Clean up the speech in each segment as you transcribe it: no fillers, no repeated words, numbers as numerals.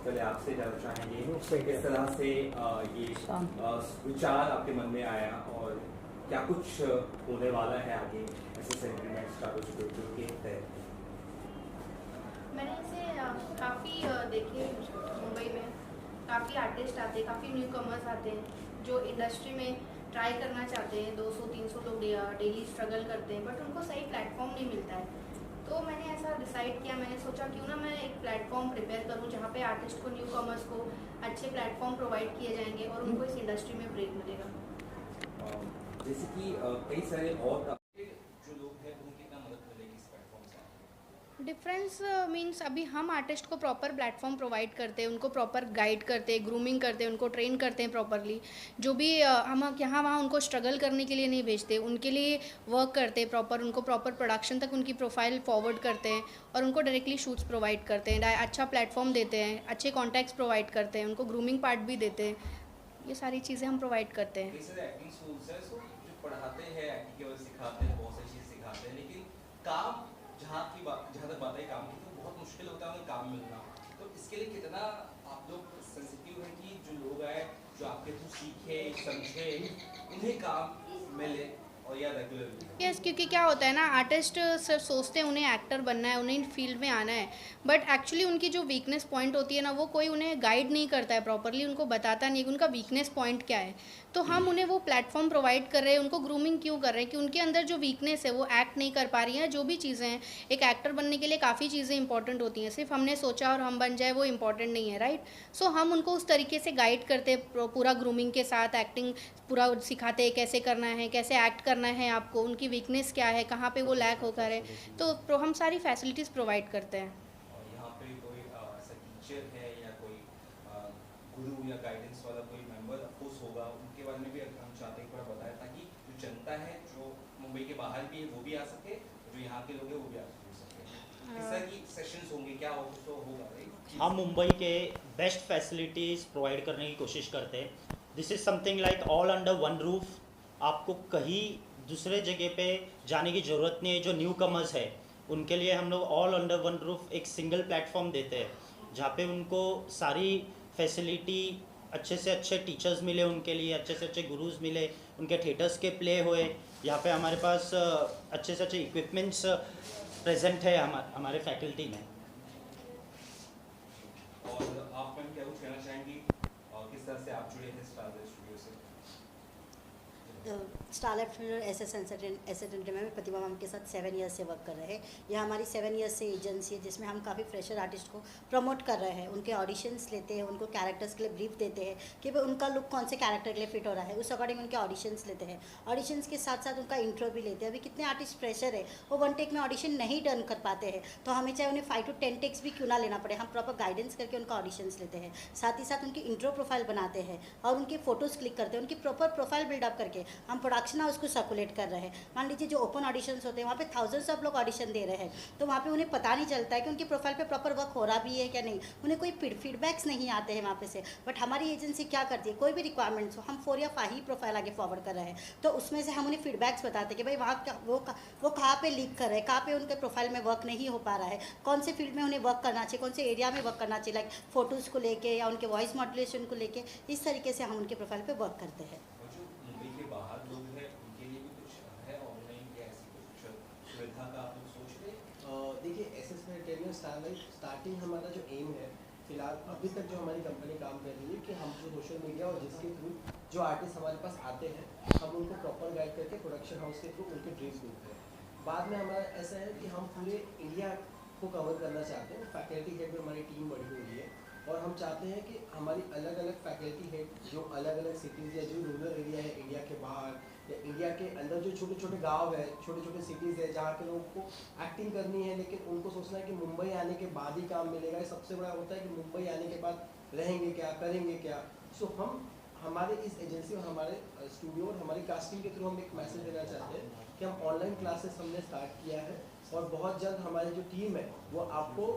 पहले आपसे जानना चाहेंगे किस तरह से ये विचार आपके मन में आया और क्या कुछ होने वाला है आगे ऐसे सेंटिमेंट्स का कुछ जो है। मैंने इसे काफ़ी देखे मुंबई में काफ़ी आर्टिस्ट आते हैं, काफ़ी न्यू कमर्स आते हैं जो इंडस्ट्री में ट्राई करना चाहते हैं। 200-300 लोग डेली स्ट्रगल करते हैं बट उनको सही प्लेटफॉर्म नहीं मिलता है। तो मैंने ऐसा डिसाइड किया, मैंने सोचा क्यों ना मैं एक प्लेटफॉर्म प्रिपेयर करूं जहां पे आर्टिस्ट को, न्यू कमर्स को अच्छे प्लेटफॉर्म प्रोवाइड किए जाएंगे और उनको इस इंडस्ट्री में ब्रेक मिलेगा। जैसे कि कई सारे और जो लोग हैं उनको कितना मदद मिलेगी इस प्लेटफॉर्म से। डिफरेंस मीन्स अभी हम आर्टिस्ट को प्रॉपर प्लेटफॉर्म प्रोवाइड करते हैं, उनको प्रॉपर गाइड करते हैं, ग्रूमिंग करते हैं, उनको ट्रेन करते हैं प्रॉपरली। जो भी हम यहाँ वहाँ उनको स्ट्रगल करने के लिए नहीं भेजते, उनके लिए वर्क करते हैं प्रॉपर, उनको प्रॉपर प्रोडक्शन तक उनकी प्रोफाइल फॉरवर्ड करते हैं और उनको डायरेक्टली शूट्स प्रोवाइड करते हैं, अच्छा प्लेटफॉर्म देते हैं, अच्छे कॉन्टैक्ट्स प्रोवाइड करते हैं, उनको ग्रूमिंग पार्ट भी देते हैं। ये सारी चीज़ें हम प्रोवाइड करते हैं। एक्टिंग स्कूल्स है जो पढ़ाते हैं, एक्टिंग केवल सिखाते हैं, बहुत सारी चीज़ सिखाते हैं, लेकिन काम जहाँ तक बात है काम की तो बहुत मुश्किल होता है उन्हें काम मिलना। तो इसके लिए कितना आप लोग सेंसिटिव हैं कि जो लोग आए जो आपके थ्रू सीखे समझे उन्हें काम मिले और या रेगुलरली। यस, क्योंकि क्या होता है ना, आर्टिस्ट सिर्फ सोचते हैं उन्हें एक्टर बनना है, उन्हें इन फील्ड में आना है, बट एक्चुअली उनकी जो वीकनेस पॉइंट होती है ना, वो कोई उन्हें गाइड नहीं करता है प्रॉपरली, उनको बताता नहीं है कि उनका वीकनेस पॉइंट क्या है। तो हम उन्हें वो प्लेटफॉर्म प्रोवाइड कर रहे हैं, उनको ग्रूमिंग क्यों कर रहे हैं कि उनके अंदर जो वीकनेस है वो एक्ट नहीं कर पा रही है। जो भी चीज़ें हैं, एक एक्टर बनने के लिए काफ़ी चीज़ें इंपॉर्टेंट होती हैं, सिर्फ हमने सोचा और हम बन जाए वो इंपॉर्टेंट नहीं है, राइट। सो हम उनको उस तरीके से गाइड करते हैं, पूरा ग्रूमिंग के साथ एक्टिंग पूरा सिखाते हैं, कैसे करना है, कैसे एक्ट करना है आपको, उनकी वीकनेस क्या है, कहाँ पे वो लैक होकर है। तो हम सारी फैसिलिटीज़ प्रोवाइड करते हैं। और यहाँ पे कोई ऐसा टीचर है या कोई गुरु या गाइडेंस वाला कोई मेंबर अफकोर्स होगा, उनके बारे में भी हम चाहते हैं थोड़ा बताएं ताकि जो जनता है जो मुंबई के बाहर भी है वो भी आ सके, जो यहाँ के लोग हैं वो भी आ सके। किस तरह की सेशंस होंगे, क्या हो तो होगा राइट। हम मुंबई के बेस्ट फैसिलिटीज़ प्रोवाइड करने की कोशिश करते हैं। This is something like all under one roof. आपको कहीं दूसरे जगह पे जाने की ज़रूरत नहीं है। जो न्यू कमर्स है उनके लिए हम लोग ऑल अंडर वन रूफ एक सिंगल प्लेटफॉर्म देते हैं जहाँ पे उनको सारी फैसिलिटी, अच्छे से अच्छे टीचर्स मिले, उनके लिए अच्छे से अच्छे गुरुज मिले, उनके थिएटर्स के प्ले हुए। यहाँ पे हमारे पास अच्छे से अच्छे इक्विपमेंट्स प्रेजेंट है हमारे फैकल्टी में। और आप मैम क्या कुछ कहना चाहेंगी किस तरह से आप जुड़े हैं स्टारलाइट स्टूडियो से। स्टारलाइट स्टूडियो एसेटेंट में प्रतिभा मैम के साथ 7 ईयर्स से वर्क कर रहे हैं। यह हमारी 7 ईयर्स से एजेंसी है जिसमें हम काफ़ी फ्रेशर आर्टिस्ट को प्रमोट कर रहे हैं, उनके ऑडिशंस लेते हैं, उनको कैरेक्टर्स के लिए ब्रीफ देते हैं कि भाई उनका लुक कौन से कैरेक्टर के लिए फिट हो रहा है, उस अकॉर्डिंग उनके ऑडिशंस लेते हैं। ऑडिशंस के साथ साथ उनका इंट्रो भी लेते हैं। अभी कितने आर्टिस्ट फ्रेशर है वो 1 टेक में ऑडिशन नहीं डन कर पाते हैं, तो हमें चाहे उन्हें 5 to 10 टेक्स भी क्यों ना लेना पड़े, हम प्रॉपर गाइडेंस करके उनका ऑडिशंस लेते हैं। साथ ही साथ उनकी इंट्रो प्रोफाइल बनाते हैं और उनकी फ़ोटोज़ क्लिक करते हैं, उनकी प्रॉपर प्रोफाइल बिल्डअप करके हम प्रोडक्शन हाउस को सर्कुलेट कर रहे हैं। मान लीजिए जो ओपन ऑडिशंस होते हैं वहाँ पे थाउजेंड्स ऑफ लोग ऑडिशन दे रहे हैं, तो वहाँ पे उन्हें पता नहीं चलता है कि उनकी प्रोफाइल पे प्रॉपर वर्क हो रहा भी है क्या नहीं, उन्हें कोई फीडबैक्स नहीं आते हैं वहाँ पे से। बट हमारी एजेंसी क्या करती है, कोई भी रिक्वायरमेंट्स हो, हम 4 या 5 ही प्रोफाइल आगे फॉरवर्ड कर रहे हैं, तो उसमें से हम उन्हें फीडबैक्स बताते हैं कि भाई वहाँ क्या वो कहाँ पे लीक कर रहे हैं, कहाँ पे उनके प्रोफाइल में वर्क नहीं हो पा रहा है, कौन से फील्ड में उन्हें वर्क करना चाहिए, कौन से एरिया में वर्क करना चाहिए, लाइक फोटोज़ को लेके या उनके वॉइस मॉड्यूलेशन को लेके। इस तरीके से हम उनके प्रोफाइल पे वर्क करते हैं। मुंबई के बाहर लोग हैं उनके लिए भी कुछ है ऑनलाइन या ऐसी कुछ सुविधा का आप लोग सोच रहे हैं। देखिए एसएस स्टार्टिंग हमारा जो एम है फिलहाल अभी तक जो हमारी कंपनी काम कर रही है कि हम जो सोशल मीडिया और जिसके थ्रू जो आर्टिस्ट हमारे पास आते हैं हम उनको प्रॉपर गाइड करके प्रोडक्शन हाउस के थ्रू उनके ड्रीम्स मिलते हैं। बाद में हमारा ऐसा है कि हम पूरे इंडिया को कवर करना चाहते हैं। फैकल्टी हेड में हमारी टीम बढ़ी हुई है और हम चाहते हैं कि हमारी अलग अलग फैकल्टी हेड जो अलग अलग सिटीज़ या जो रूरल एरिया है इंडिया के बाहर या इंडिया के अंदर जो छोटे छोटे गांव है, छोटे छोटे सिटीज़ है जहाँ के लोगों को एक्टिंग करनी है लेकिन उनको सोचना है कि मुंबई आने के बाद ही काम मिलेगा। ये सबसे बड़ा होता है कि मुंबई आने के बाद रहेंगे क्या, करेंगे क्या। सो हम हमारे इस एजेंसी और हमारे स्टूडियो और हमारी कास्टिंग के थ्रू हम एक मैसेज देना चाहते हैं कि हम ऑनलाइन क्लासेस हमने स्टार्ट किया है और बहुत जल्द हमारी जो टीम है वो आपको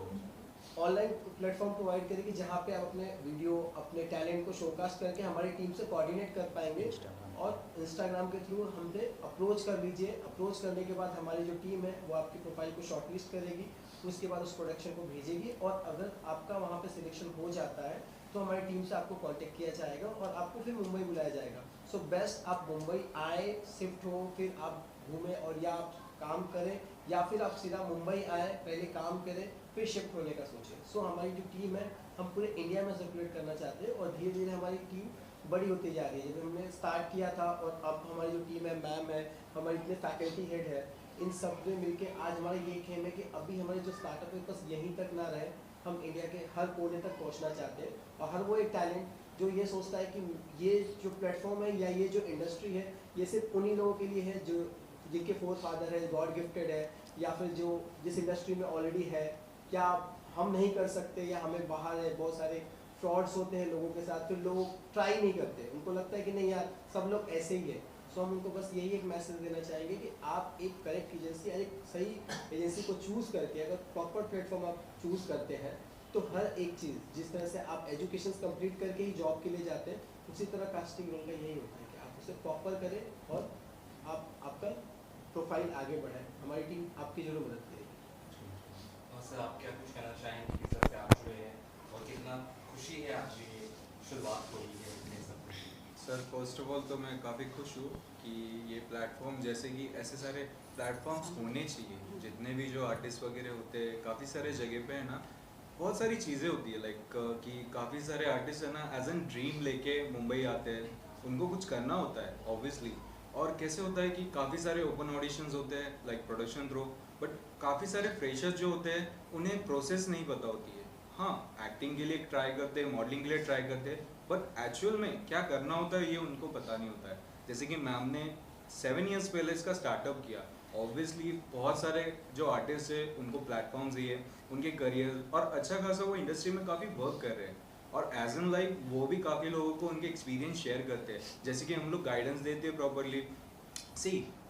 ऑनलाइन प्लेटफॉर्म प्रोवाइड करेगी जहाँ पे आप अपने वीडियो, अपने टैलेंट को शोकास्ट करके हमारी टीम से कोऑर्डिनेट कर पाएंगे। और इंस्टाग्राम के थ्रू हमसे अप्रोच कर लीजिए। अप्रोच करने के बाद हमारी जो टीम है वो आपकी प्रोफाइल को शॉर्टलिस्ट करेगी उसके बाद उस प्रोडक्शन को भेजेगी और अगर आपका वहाँ पे सिलेक्शन हो जाता है तो हमारी टीम से आपको कांटेक्ट किया जाएगा और आपको फिर मुंबई बुलाया जाएगा। सो बेस्ट आप मुंबई आए, शिफ्ट हो, फिर आप घूमें और या आप काम करें या फिर आप सीधा मुंबई आए, पहले काम करें फिर शिफ्ट होने का सोचें। सो हमारी जो टीम है हम पूरे इंडिया में सर्कुलेट करना चाहते हैं और धीरे धीरे हमारी टीम बड़ी होती जा रही है। जब हमने स्टार्ट किया था और अब हमारी जो टीम है, मैम है, हमारे इतने फैकल्टी हेड है, इन सब ने मिलके आज हमारी ये खेम है कि अभी हमारे जो स्टार्टअप है बस यहीं तक ना रहे, हम इंडिया के हर कोने तक पहुंचना चाहते हैं। और हर वो एक टैलेंट जो ये सोचता है कि ये जो प्लेटफॉर्म है या ये जो इंडस्ट्री है ये सिर्फ उन्हीं लोगों के लिए है जो जिनके फोर फादर है, गॉड गिफ्टेड है, या फिर जो जिस इंडस्ट्री में ऑलरेडी है, क्या हम नहीं कर सकते या हमें बाहर है। बहुत सारे फ्रॉड्स होते हैं लोगों के साथ, फिर लोग ट्राई नहीं करते, उनको लगता है कि नहीं यार सब लोग ऐसे ही है। सो हम उनको बस यही एक मैसेज देना चाहेंगे कि आप एक करेक्ट एजेंसी, एक सही एजेंसी को चूज़ करके अगर प्रॉपर प्लेटफॉर्म आप चूज़ करते हैं तो हर एक चीज़, जिस तरह से आप एजुकेशन कंप्लीट करके ही जॉब के लिए जाते हैं, उसी तरह कास्टिंग रोल का यही होता है कि आप उसे प्रॉपर करें और आपका प्रोफाइल आगे बढ़ाएं। हमारी टीम आपकी जरूर मदद करेगी। और सर आप क्या कुछ कहना चाहेंगे कि सर आप जुड़े हैं और कितना खुशी है आज ये शुरुआत हुई है इतने सब? सर फर्स्ट ऑफ ऑल तो मैं काफ़ी खुश हूँ कि ये प्लेटफॉर्म, जैसे कि ऐसे सारे प्लेटफॉर्म्स होने चाहिए। जितने भी जो आर्टिस्ट वगैरह होते हैं काफ़ी सारे जगह पे है ना, बहुत सारी चीज़ें होती है लाइक कि काफ़ी सारे आर्टिस्ट है ना एज एन ड्रीम लेके मुंबई आते हैं, उनको कुछ करना होता है ऑब्वियसली। और कैसे होता है कि काफ़ी सारे ओपन ऑडिशंस होते हैं लाइक प्रोडक्शन थ्रू, बट काफ़ी सारे फ्रेशर्स जो होते हैं उन्हें प्रोसेस नहीं पता होती है। हाँ, एक्टिंग के लिए ट्राई करते हैं, मॉडलिंग के लिए ट्राई करते हैं, बट एक्चुअल में क्या करना होता है ये उनको पता नहीं होता है। जैसे कि मैम ने 7 ईयर्स पहले इसका स्टार्टअप किया, ऑब्वियसली बहुत सारे जो आर्टिस्ट है उनको प्लेटफॉर्म्स दिए, उनके करियर और अच्छा खासा वो इंडस्ट्री में काफ़ी वर्क कर रहे हैं। और एज एन लाइक वो भी काफ़ी लोगों को उनके एक्सपीरियंस शेयर करते हैं, जैसे कि हम लोग गाइडेंस देते हैं प्रॉपरली।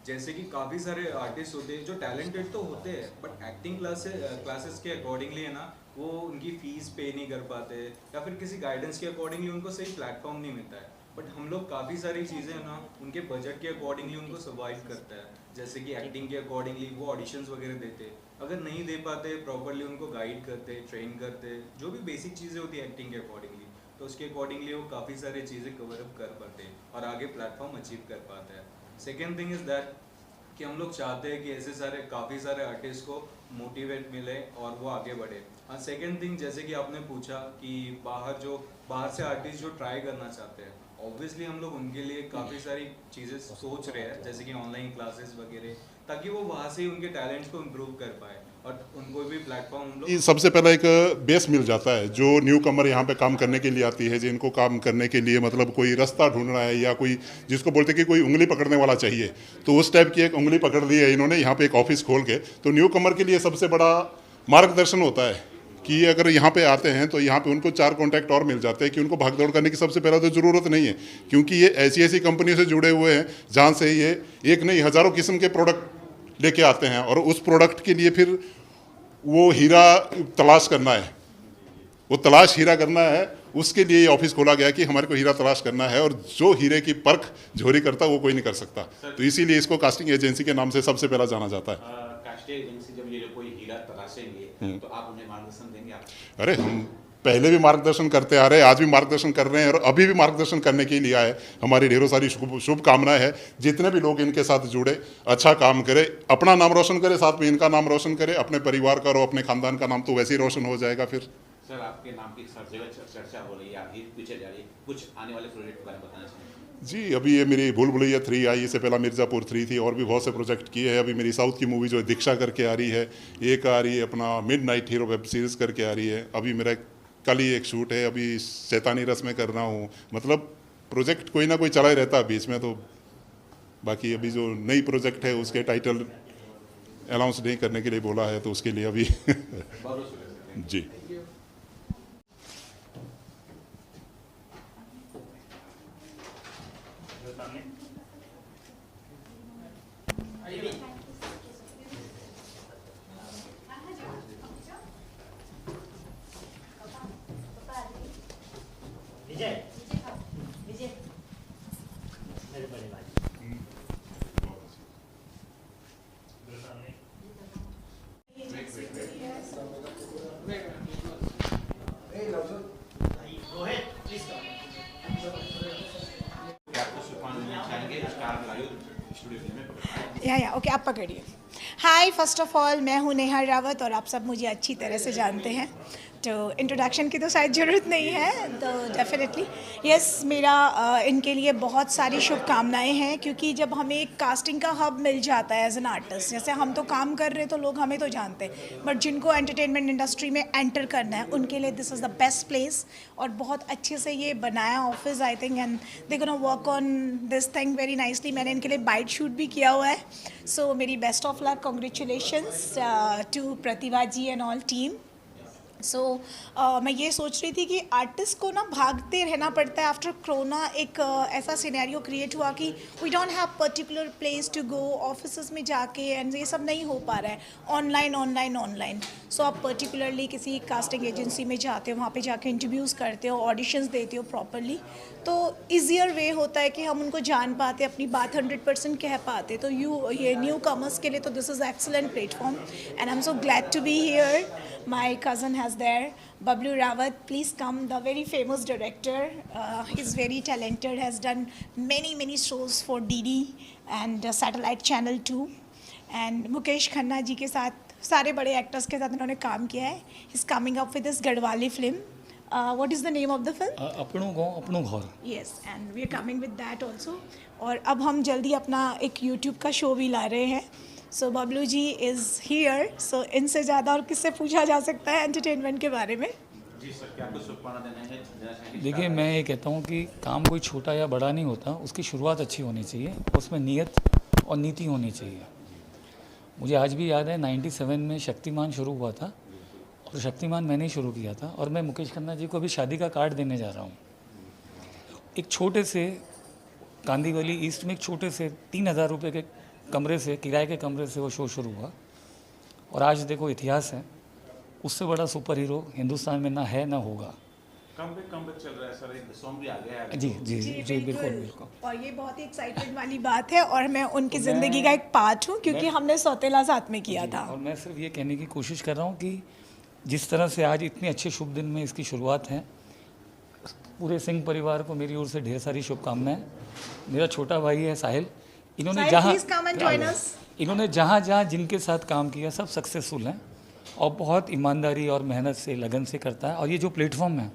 जैसे कि काफ़ी सारे आर्टिस्ट होते हैं जो टैलेंटेड तो होते हैं बट एक्टिंग क्लासेस के अकॉर्डिंगली है ना वो उनकी फ़ीस पे नहीं कर पाते या फिर किसी गाइडेंस के अकॉर्डिंगली उनको सही प्लेटफॉर्म नहीं मिलता है। बट हम लोग काफ़ी सारी चीज़ें ना उनके बजट के अकॉर्डिंगली उनको सर्वाइव करता है, जैसे कि एक्टिंग के अकॉर्डिंगली वो ऑडिशंस वगैरह देते, अगर नहीं दे पाते प्रॉपरली उनको गाइड करते, ट्रेन करते, जो भी बेसिक चीज़ें होती है एक्टिंग के अकॉर्डिंगली, तो उसके अकॉर्डिंगली वो काफ़ी सारी चीज़ें कवर अप कर पाते हैं और आगे प्लेटफॉर्म अचीव कर पाता है। सेकेंड थिंग इज़ दैट कि हम लोग चाहते हैं कि ऐसे सारे काफ़ी सारे आर्टिस्ट को मोटिवेट मिले और वो आगे बढ़े। हाँ, सेकेंड थिंग जैसे कि आपने पूछा कि बाहर से आर्टिस्ट जो ट्राई करना चाहते हैं, ऑब्वियसली हम लोग उनके लिए काफ़ी सारी चीज़ें सोच रहे हैं, जैसे कि ऑनलाइन क्लासेस वगैरह, ताकि वो वहाँ से ही उनके टैलेंट्स को इम्प्रूव कर पाए और उनको भी प्लेटफॉर्म हम लोग। सबसे पहला एक बेस मिल जाता है जो न्यू कमर यहाँ पे काम करने के लिए आती है, जिनको काम करने के लिए मतलब कोई रास्ता ढूंढना है या कोई जिसको बोलते हैं कि कोई उंगली पकड़ने वाला चाहिए, तो उस टाइप की एक उंगली पकड़ ली है इन्होंने यहाँ पे एक ऑफिस खोल के। तो न्यू कमर के लिए सबसे बड़ा मार्गदर्शन होता है कि अगर यहाँ पे आते हैं तो यहाँ पे उनको 4 कॉन्टैक्ट और मिल जाते हैं कि उनको भागदौड़ करने की सबसे पहले तो ज़रूरत नहीं है, क्योंकि ये ऐसी ऐसी कंपनियों से जुड़े हुए हैं जहाँ से ये एक नहीं हज़ारों किस्म के प्रोडक्ट लेके आते हैं और उस प्रोडक्ट के लिए फिर वो हीरा तलाश करना है, वो तलाश हीरा करना है, उसके लिए ये ऑफिस खोला गया कि हमारे को हीरा तलाश करना है और जो हीरे की परख झोरी करता वो कोई नहीं कर सकता। तो इसीलिए इसको कास्टिंग एजेंसी के नाम से सबसे पहला जाना जाता है। कास्टिंग एजेंसी जब ये कोई हीरा तलाशेंगे तो आप उन्हें मार्गदर्शन देंगे? आप अरे हम पहले भी मार्गदर्शन करते आ रहे हैं, आज भी मार्गदर्शन कर रहे हैं और अभी भी मार्गदर्शन करने के लिए आए। हमारी ढेरों सारी शुभकामनाएं है, जितने भी लोग इनके साथ जुड़े अच्छा काम करे, अपना नाम रोशन करे, साथ में इनका नाम रोशन करे, अपने परिवार का और अपने खानदान का नाम तो वैसे ही रोशन हो जाएगा। फिर सर आपके नाम की हर जगह चर्चा हो रही है, आगे पीछे जा रही है, कुछ आने वाले प्रोजेक्ट के बारे में बताना चाहिए? जी, अभी ये मेरी भूल भुलैया 3 आई, इससे पहला मिर्ज़ापुर 3 थी और भी बहुत से प्रोजेक्ट किए हैं। अभी मेरी साउथ की मूवी जो दीक्षा करके आ रही है, एक आ रही है अपना मिडनाइट हीरो वेब सीरीज़ करके आ रही है। अभी मेरा कल ही एक शूट है, अभी शैतानी रस में कर रहा हूँ। मतलब प्रोजेक्ट कोई ना कोई चला ही रहता है बीच में। तो बाकी अभी जो नई प्रोजेक्ट है उसके टाइटल अनाउंस नहीं करने के लिए बोला है, तो उसके लिए अभी जी। विजय मेरे बड़े भाई या ओके, आप पकड़िए। हाय, फर्स्ट ऑफ ऑल मैं हूँ नेहा रावत और आप सब मुझे अच्छी तरह से जानते हैं, तो इंट्रोडक्शन की तो शायद ज़रूरत नहीं है। तो डेफिनेटली यस, मेरा इनके लिए बहुत सारी शुभकामनाएं हैं, क्योंकि जब हमें एक कास्टिंग का हब मिल जाता है एज एन आर्टिस्ट, जैसे हम तो काम कर रहे हैं तो लोग हमें तो जानते हैं, बट जिनको एंटरटेनमेंट इंडस्ट्री में एंटर करना है उनके लिए this is the best place. और बहुत अच्छे से ये बनाया office I think, and they gonna work on this thing very nicely. मैंने इनके लिए बाइट शूट भी किया हुआ है, सो मेरी best of luck, congratulations to Pratibha ji and all team. So मैं ये सोच रही थी कि आर्टिस्ट को ना भागते रहना पड़ता है। आफ्टर कोरोना एक ऐसा सिनेरियो क्रिएट हुआ कि we don't have particular place to go, office में जाके, एंड ये सब नहीं हो पा रहा है, ऑनलाइन। सो आप पर्टिकुलरली किसी कास्टिंग एजेंसी में जाते हो, वहाँ पे जाके इंटरव्यूज़ करते हो, ऑडिशंस देते हो प्रॉपरली, तो ईजियर वे होता है कि हम उनको जान पाते, अपनी बात 100% कह पाते। तो ये न्यू कमर्स के लिए तो this is excellent platform, and I am so glad to be here. My cousin has there, Bablu Rawat, please come, the very famous director. He's very talented, has done many shows for DD and Satellite Channel 2. And Mukesh Khanna जी के साथ, सारे बड़े actors के साथ उन्होंने काम किया है। He's coming up with this Garhwali film. What is the name of the film? अपनों गाँव अपनों घर। Yes, and we are coming with that also. और अब हम जल्दी अपना एक YouTube का शो भी ला रहे हैं। सो बबलू जी इज़ हियर, सो इनसे ज़्यादा और किससे पूछा जा सकता है एंटरटेनमेंट के बारे में। जी सर, क्या कुछ शुभकामना देना है? देखिए, मैं ये कहता हूँ कि काम कोई छोटा या बड़ा नहीं होता, उसकी शुरुआत अच्छी होनी चाहिए, उसमें नीयत और नीति होनी चाहिए। मुझे आज भी याद है 97 में शक्तिमान शुरू हुआ था, और शक्तिमान मैंने ही शुरू किया था, और मैं मुकेश खन्ना जी को अभी शादी का कार्ड देने जा रहा हूँ। एक छोटे से कांदीवली ईस्ट में एक छोटे से 3000 रुपये के कमरे से, किराए के कमरे से वो शो शुरू हुआ, और आज देखो इतिहास है। उससे बड़ा सुपर हीरो हिंदुस्तान में ना है ना होगा। कम पे चल रहा है सर, एक सॉन्ग भी आ गया है। जी बिल्कुल। और ये बहुत ही एक्साइटेड वाली बात है, और मैं उनकी ज़िंदगी का एक पार्ट हूँ, क्योंकि हमने सौतेला साथ में किया था। और मैं सिर्फ ये कहने की कोशिश कर रहा हूँ कि जिस तरह से आज इतने अच्छे शुभ दिन में इसकी शुरुआत है, पूरे सिंह परिवार को मेरी ओर से ढेर सारी शुभकामनाएं। मेरा छोटा भाई है साहिल, इन्होंने जहाँ जिनके साथ काम किया सब सक्सेसफुल हैं, और बहुत ईमानदारी और मेहनत से, लगन से करता है। और ये जो प्लेटफॉर्म है,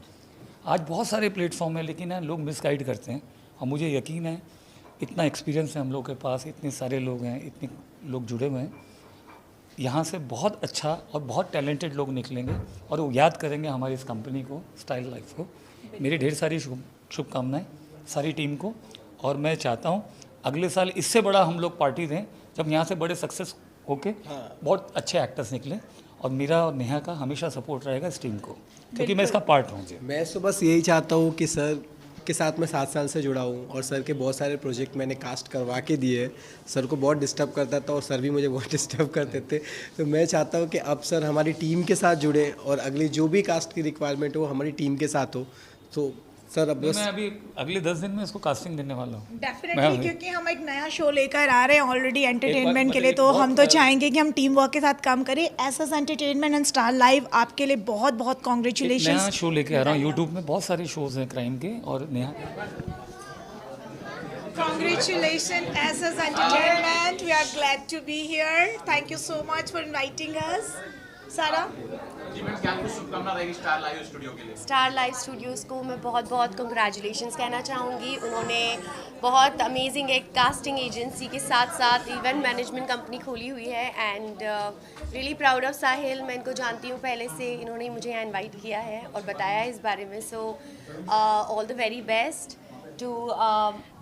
आज बहुत सारे प्लेटफॉर्म हैं, लेकिन लोग मिसगाइड करते हैं, और मुझे यकीन है इतना एक्सपीरियंस है हम लोग के पास, इतने सारे लोग हैं, इतने लोग जुड़े हुए हैं, यहाँ से बहुत अच्छा और बहुत टैलेंटेड लोग निकलेंगे, और वो याद करेंगे हमारी इस कंपनी को, स्टाइल लाइफ को। मेरी ढेर सारी शुभकामनाएं सारी टीम को, और मैं चाहता हूँ अगले साल इससे बड़ा हम लोग पार्टी दें, जब यहाँ से बड़े सक्सेस होके बहुत अच्छे एक्टर्स निकले, और मेरा और नेहा का हमेशा सपोर्ट रहेगा इस टीम को, क्योंकि मैं इसका पार्ट हूँ। मैं तो बस यही चाहता हूँ कि सर के साथ मैं 7 साल से जुड़ा हूँ, और सर के बहुत सारे प्रोजेक्ट मैंने कास्ट करवा के दिए। सर को बहुत डिस्टर्ब करता था, और सर भी मुझे बहुत डिस्टर्ब करते थे। तो मैं चाहता हूँ कि अब सर हमारी टीम के साथ जुड़े, और अगली जो भी कास्ट की रिक्वायरमेंट हो हमारी टीम के साथ हो। तो सर अब मैं अभी अगले 10 दिन में इसको कास्टिंग देने वाला हूँ डेफिनेटली, क्योंकि हम एक नया शो लेकर आ रहे हैं ऑलरेडी एंटरटेनमेंट के लिए, तो हम तो चाहेंगे कि हम टीम वर्क के साथ काम करें। SS entertainment and star live आपके लिए बहुत बहुत कॉन्ग्रेचुलेशन। नया शो लेके आ रहा हूँ, यूट्यूब में बहुत सारे शोज हैं क्राइम के, और Neha congratulation SS entertainment, we are glad to be here, thank you so much for inviting us. Sara ji ma'am, क्या कुछ शुभकामना रहेगी स्टार लाइव स्टूडियो के लिए? स्टार लाइव स्टूडियोज़ को मैं बहुत बहुत कंग्रेचुलेशंस कहना चाहूँगी। उन्होंने बहुत अमेजिंग एक कास्टिंग एजेंसी के साथ साथ इवेंट मैनेजमेंट कंपनी खोली हुई है, एंड रियली प्राउड ऑफ साहिल। मैं इनको जानती हूँ पहले से, इन्होंने मुझे यहाँ इन्वाइट किया है और बताया है इस बारे में। So all the very best to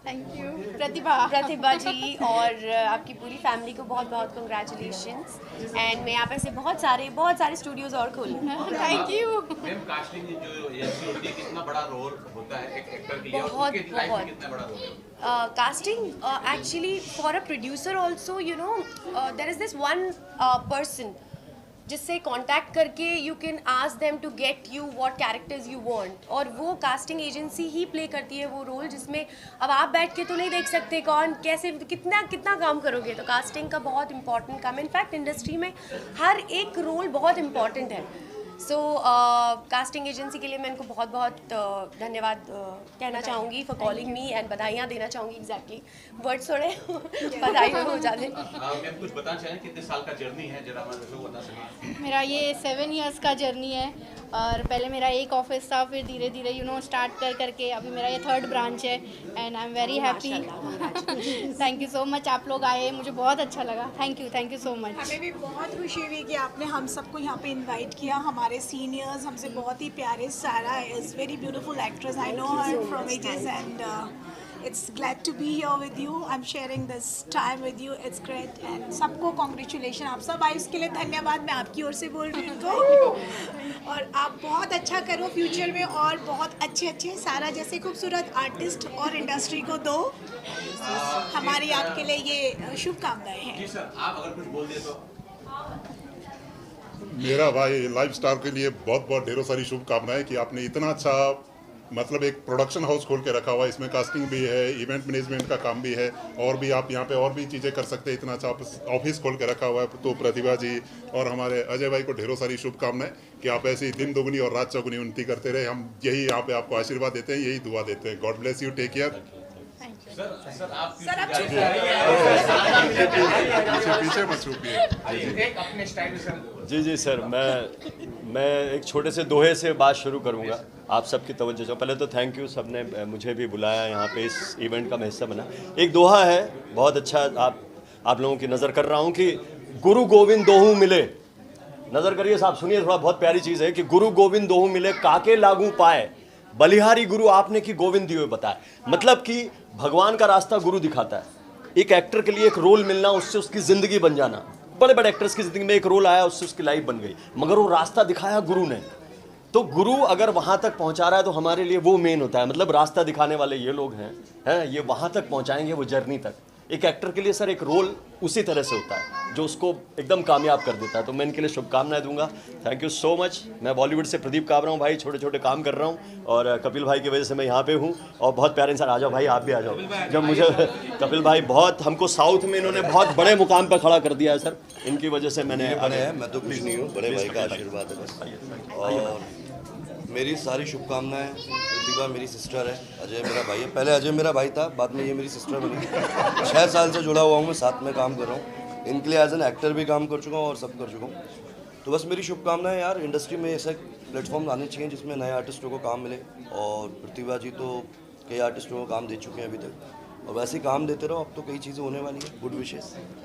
thank you Pratibha ji और आपकी पूरी फैमिली को बहुत बहुत कंग्रेचुलेशंस, एंड मैं यहाँ पे से बहुत सारे स्टूडियोज़ और खोलूँ। Thank you. मैम, कास्टिंग जो एजेंसी होती है, कितना बड़ा रोल होता है एक एक्टर के लिए, और उनके लाइफ में कितना बड़ा रोल है? Casting actually for a producer also, you know, there is this one person जिससे कांटेक्ट करके you can ask them to get you what characters you want, और वो कास्टिंग एजेंसी ही प्ले करती है वो रोल, जिसमें अब आप बैठ के तो नहीं देख सकते कौन कैसे कितना काम करोगे। तो कास्टिंग का बहुत इंपॉर्टेंट काम है, इनफैक्ट इंडस्ट्री में हर एक रोल बहुत इंपॉर्टेंट है। सो कास्टिंग एजेंसी के लिए मैं इनको बहुत बहुत धन्यवाद कहना चाहूँगी फॉर कॉलिंग मी एंड बधाइयाँ देना चाहूँगी एग्जैक्टली वर्ड्स थोड़े बधाई हो जाते। मैम कुछ बताना चाहें कितने साल का जर्नी है जरा हमारे दर्शकों को बता सकें। मेरा ये 7 इयर्स का जर्नी है और पहले मेरा एक ऑफिस था, फिर धीरे धीरे स्टार्ट करके अभी मेरा ये 3rd ब्रांच है and I am very happy. Thank you so much, आप लोग आए, मुझे बहुत अच्छा लगा। Thank you so much. हमें भी बहुत खुशी हुई कि आपने हम सबको यहाँ पे इनवाइट किया। हमारे सीनियर्स हमसे बहुत ही प्यारे, Sara is very beautiful actress, I know her from ages and it's glad to be here with you. I am sharing this time with you, it's great and सबको कॉन्ग्रेचुलेशन। आप सब आए उसके लिए धन्यवाद, मैं आपकी ओर से बोल रही हूँ। और आप बहुत अच्छा करो फ्यूचर में और बहुत अच्छे सारा जैसे खूबसूरत आर्टिस्ट और इंडस्ट्री को दो। हमारी आपके लिए ये शुभकामनाएं हैं। जी सर, आप अगर कुछ बोल दें तो। मेरा भाई लाइव स्टार के लिए बहुत बहुत ढेरों सारी शुभकामनाएं कि आपने इतना अच्छा मतलब एक प्रोडक्शन हाउस खोल के रखा हुआ है। इसमें कास्टिंग भी है, इवेंट मैनेजमेंट का काम भी है और भी आप यहाँ पे और भी चीज़ें कर सकते हैं। इतना अच्छा ऑफिस खोल के रखा हुआ है। तो प्रतिभा जी और हमारे अजय भाई को ढेरों सारी शुभकामनाएं कि आप ऐसे ही दिन दोगुनी और रात चौगुनी उन्नति करते रहे। हम यही यहाँ पे आपको आशीर्वाद देते हैं, यही दुआ देते हैं। God bless you, take care. Sir आप पीछे मत छुपिए। एक अपने स्टाइल में सर। जी सर, मैं एक छोटे से दोहे से बात शुरू करूंगा। आप सबकी तवज्जो चाहूँ। पहले तो थैंक यू, सबने मुझे भी बुलाया यहाँ पे इस इवेंट का मैं हिस्सा बना। एक दोहा है बहुत अच्छा, आप लोगों की नज़र कर रहा हूँ कि गुरु गोविंद दोहू मिले। नज़र करिए साहब, सुनिए थोड़ा, बहुत प्यारी चीज़ है कि गुरु गोविंद दोहू मिले, काके लागू पाए, बलिहारी गुरु आपने की गोविंद दियो बताए। मतलब कि भगवान का रास्ता गुरु दिखाता है। एक एक्टर के लिए एक रोल मिलना, उससे उसकी ज़िंदगी बन जाना। बड़े बड़े एक्टर्स की ज़िंदगी में एक रोल आया, उससे उसकी लाइफ बन गई, मगर वो रास्ता दिखाया गुरु ने। तो गुरु अगर वहाँ तक पहुँचा रहा है तो हमारे लिए वो मेन होता है। मतलब रास्ता दिखाने वाले ये लोग हैं, ये वहाँ तक पहुँचाएंगे वो जर्नी तक। एक एक्टर के लिए सर एक रोल उसी तरह से होता है जो उसको एकदम कामयाब कर देता है। तो मैं इनके लिए शुभकामनाएं दूंगा। Thank you so much. मैं बॉलीवुड से प्रदीप काबरा हूँ भाई, छोटे छोटे काम कर रहा हूँ और कपिल भाई की वजह से मैं यहाँ पे हूँ। और बहुत प्यारे इंसान, आ जाओ भाई, आप भी आ जाओ। जब मुझे कपिल भाई बहुत हमको साउथ में इन्होंने बहुत बड़े मुकाम पर खड़ा कर दिया है सर, इनकी वजह से मैंने मैं तो कुछ नहीं हूँ, बड़े भाई का आशीर्वाद है बस। और मेरी सारी शुभकामनाएं। प्रतिभा मेरी सिस्टर है, अजय मेरा भाई है। पहले अजय मेरा भाई था, बाद में ये मेरी सिस्टर बनी। 6 साल से जुड़ा हुआ हूँ मैं, साथ में काम कर रहा हूँ। इनके लिए एज एन एक्टर भी काम कर चुका हूँ और सब कर चुका हूँ। तो बस मेरी शुभकामनाएं यार, इंडस्ट्री में ऐसे प्लेटफॉर्म आने चाहिए जिसमें नए आर्टिस्टों को काम मिले। और प्रतिभा जी तो कई आर्टिस्टों को काम दे चुके हैं अभी तक, और वैसे ही काम देते रहो। अब तो कई चीज़ें होने वाली हैं। Good wishes, thank you.